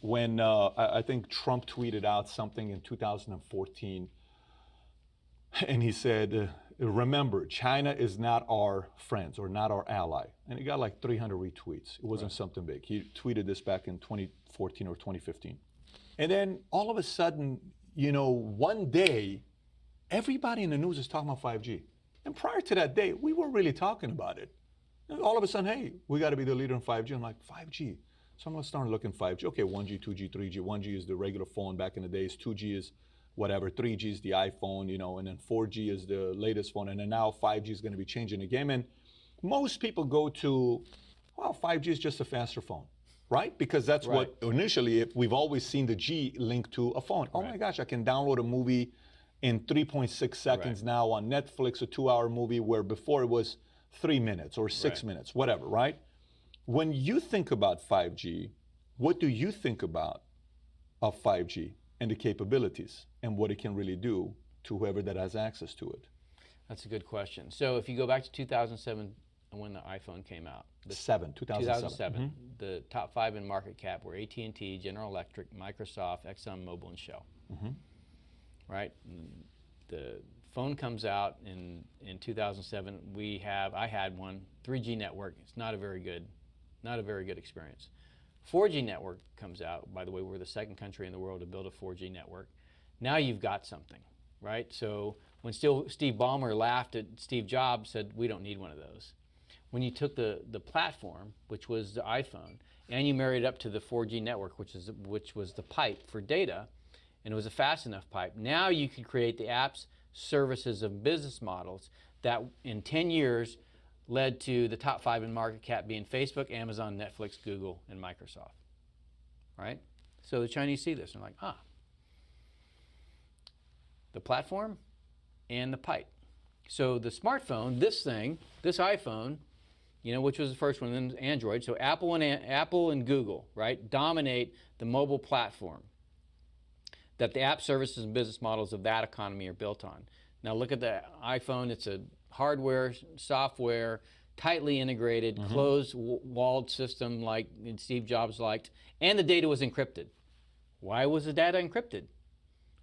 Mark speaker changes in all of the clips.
Speaker 1: when I think Trump tweeted out something in 2014, and he said, remember, China is not our friends or not our ally. And he got like 300 retweets. It wasn't something big. He tweeted this back in 2014 or 2015. And then all of a sudden, one day, everybody in the news is talking about 5G. And prior to that day, we weren't really talking about it. And all of a sudden, hey, we got to be the leader in 5G. I'm like, 5G? So I'm going to start looking 5G. Okay, 1G, 2G, 3G. 1G is the regular phone back in the days. 2G is whatever. 3G is the iPhone, and then 4G is the latest phone. And then now 5G is going to be changing the game. And most people go to, well, 5G is just a faster phone, right? Because that's what initially, we've always seen the G linked to a phone. Oh my gosh, I can download a movie in 3.6 seconds now on Netflix, a 2-hour movie, where before it was 3 minutes or 6 minutes, whatever, right? When you think about 5G, what do you think about of 5G and the capabilities and what it can really do to whoever that has access to it?
Speaker 2: That's a good question. So if you go back to 2007 when the iPhone came out.
Speaker 1: 2007.
Speaker 2: The top 5 in market cap were AT&T, General Electric, Microsoft, ExxonMobil, and Shell. Right? The phone comes out in 2007. I had one, 3G network. It's not a very good experience. 4G network comes out. By the way, we're the second country in the world to build a 4G network. Now you've got something, right? So when Steve Ballmer laughed at Steve Jobs, said, we don't need one of those. When you took the platform, which was the iPhone, and you married it up to the 4G network, which was the pipe for data, and it was a fast enough pipe, now you could create the apps, services, and business models that in 10 years led to the top 5 in market cap being Facebook, Amazon, Netflix, Google, and Microsoft, right? So the Chinese see this and they're like, the platform and the pipe. So the smartphone, this iPhone, which was the first one, then Android. So Apple and Google, right, dominate the mobile platform that the app services and business models of that economy are built on. Now look at the iPhone. It's a hardware, software, tightly integrated, closed-walled system like Steve Jobs liked, and the data was encrypted. Why was the data encrypted?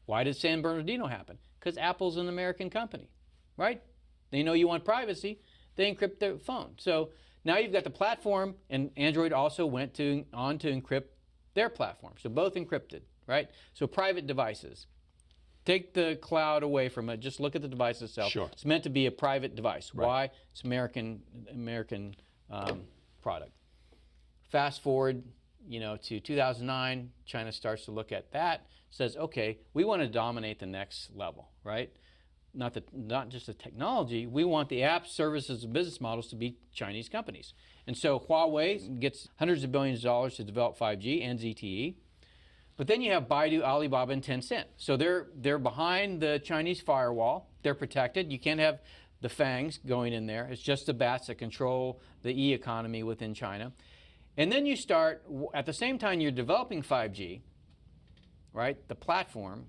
Speaker 2: Why did San Bernardino happen? Because Apple's an American company, right? They know you want privacy. They encrypt their phone. So now you've got the platform, and Android also went on to encrypt their platform. So both encrypted, right? So private devices. Take the cloud away from it. Just look at the device itself.
Speaker 1: Sure.
Speaker 2: It's meant to be a private device. Right. Why? It's American product. Fast forward, to 2009, China starts to look at that. Says, okay, we want to dominate the next level, right? Not just the technology. We want the apps, services, and business models to be Chinese companies. And so Huawei gets hundreds of billions of dollars to develop 5G and ZTE. But then you have Baidu, Alibaba, and Tencent. So they're behind the Chinese firewall. They're protected. You can't have the fangs going in there. It's just the bats that control the e-economy within China. And then you start, at the same time you're developing 5G, right, the platform,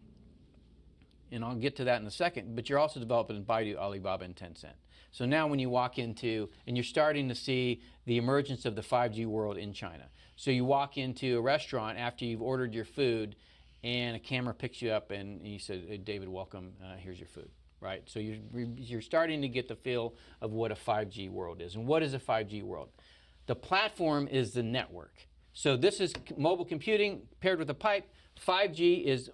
Speaker 2: and I'll get to that in a second, but you're also developing Baidu, Alibaba, and Tencent. So now when you walk into, and you're starting to see the emergence of the 5G world in China. So you walk into a restaurant after you've ordered your food, and a camera picks you up, and you said, hey, David, welcome, here's your food, right? So you're starting to get the feel of what a 5G world is. And what is a 5G world? The platform is the network. So this is mobile computing paired with a pipe. 5G is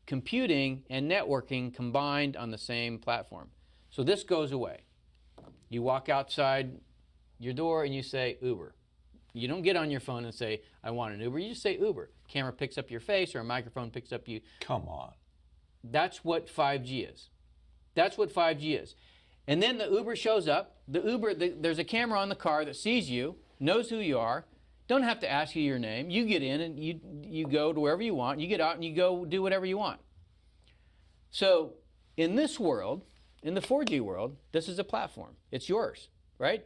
Speaker 2: computing and networking combined on the same platform. So this goes away. You walk outside your door and you say Uber. You don't get on your phone and say, I want an Uber. You just say Uber. Camera picks up your face or a microphone picks up you.
Speaker 1: Come on.
Speaker 2: That's what 5G is. That's what 5G is. And then the Uber shows up. There's a camera on the car that sees you, knows who you are, don't have to ask you your name. You get in and you go to wherever you want. You get out and you go do whatever you want. So in this world, in the 4G world, this is a platform. It's yours, right?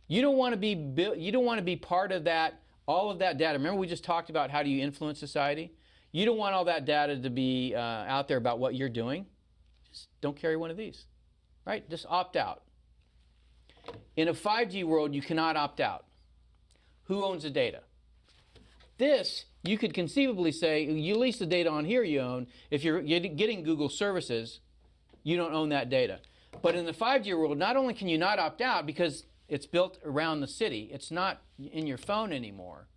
Speaker 2: You don't want to be part of that, all of that data. Remember we just talked about how do you influence society? You don't want all that data to be out there about what you're doing. Just don't carry one of these, right? Just opt out. In a 5G world, you cannot opt out. Who owns the data? This, you could conceivably say, you lease the data on here you own. If you're getting Google services, you don't own that data. But in the 5G world, not only can you not opt out because it's built around the city, it's not in your phone anymore.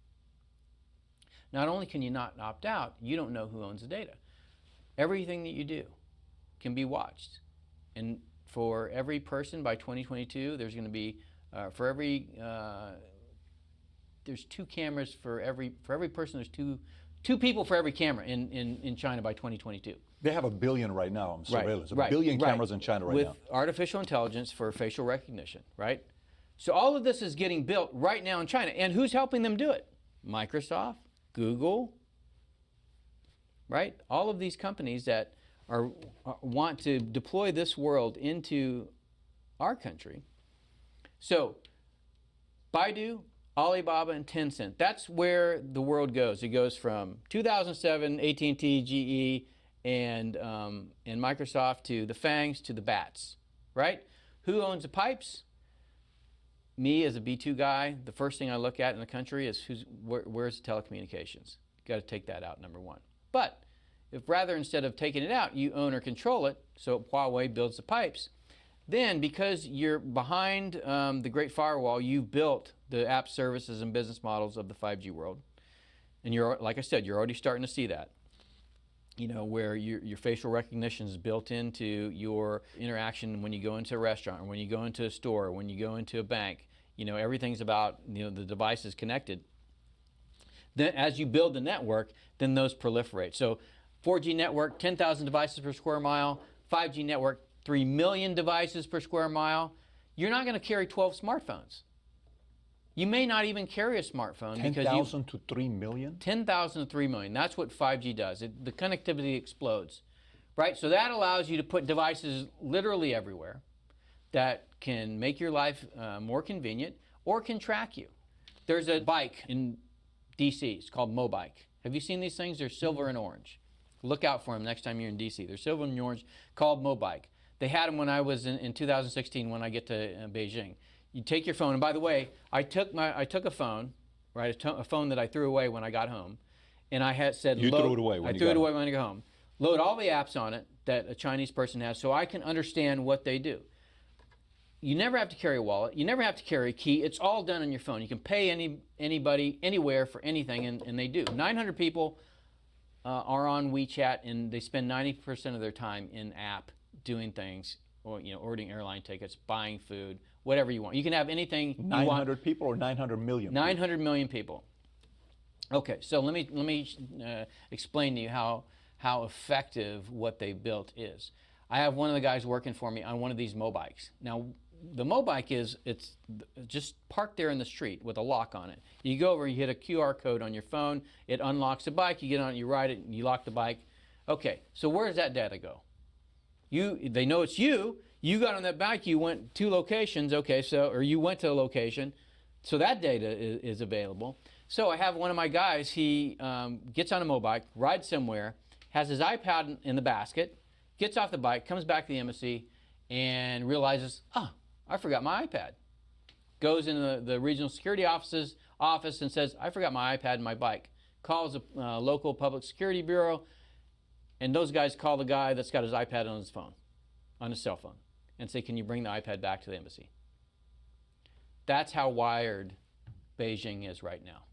Speaker 2: Not only can you not opt out, you don't know who owns the data. Everything that you do can be watched. And for every person by 2022, there's going to be, there's 2 cameras for every person. There's two people for every camera in China by 2022.
Speaker 1: They have 1 billion right now on surveillance.
Speaker 2: Right,
Speaker 1: A billion
Speaker 2: right.
Speaker 1: cameras in China right
Speaker 2: With
Speaker 1: now.
Speaker 2: artificial intelligence for facial recognition, right? So all of this is getting built right now in China. And who's helping them do it? Microsoft, Google, right? All of these companies that want to deploy this world into our country. So Baidu, Alibaba, and Tencent, that's where the world goes. It goes from 2007, AT&T, GE, and Microsoft to the FANGs to the BATs, right? Who owns the pipes? Me as a B2 guy, the first thing I look at in the country is where's the telecommunications? Got to take that out, number one. But if rather instead of taking it out, you own or control it, so Huawei builds the pipes, then because you're behind the Great Firewall, you've built the app services and business models of the 5G world. And you're, like I said, you're already starting to see that. You know, where your facial recognition is built into your interaction when you go into a restaurant, or when you go into a store, or when you go into a bank. You know, everything's about, you know, the device is connected. Then as you build the network, then those proliferate. So 4G network, 10,000 devices per square mile. 5G network, 3 million devices per square mile. You're not going to carry 12 smartphones. You may not even carry a smartphone.
Speaker 1: 10,000 to 3 million?
Speaker 2: 10,000 to 3 million. That's what 5G does. The connectivity explodes, right? So that allows you to put devices literally everywhere that can make your life more convenient or can track you. There's a bike in DC. It's called Mobike. Have you seen these things? They're silver and orange. Look out for them next time you're in DC. They're silver and orange, called Mobike. They had them when I was in 2016 when I get to Beijing. You take your phone, and by the way, I took a phone, right, a phone that I threw away when I got home, and I had said,
Speaker 1: You threw it away when
Speaker 2: I
Speaker 1: you
Speaker 2: threw
Speaker 1: got
Speaker 2: it away
Speaker 1: home.
Speaker 2: when I got home. Load all the apps on it that a Chinese person has, so I can understand what they do. You never have to carry a wallet. You never have to carry a key. It's all done on your phone. You can pay anybody anywhere for anything, and they do. 900 people are on WeChat, and they spend 90% of their time in app doing things, or ordering airline tickets, buying food, whatever you want. You can have anything you want.
Speaker 1: 900 people or 900 million?
Speaker 2: 900 million people. Okay, so let me explain to you how effective what they built is. I have one of the guys working for me on one of these Mobikes. Now, the Mobike it's just parked there in the street with a lock on it. You go over, you hit a QR code on your phone, it unlocks the bike, you get on it, you ride it, and you lock the bike. Okay, so where does that data go? They know it's you. You got on that bike, you went 2 locations, okay, or you went to a location, so that data is available. So I have one of my guys, he gets on a Mobike, rides somewhere, has his iPad in the basket, gets off the bike, comes back to the embassy, and realizes, I forgot my iPad. Goes into the regional security office and says, I forgot my iPad and my bike. Calls a local public security bureau, and those guys call the guy that's got his iPad on his phone, on his cell phone, and say, can you bring the iPad back to the embassy? That's how wired Beijing is right now.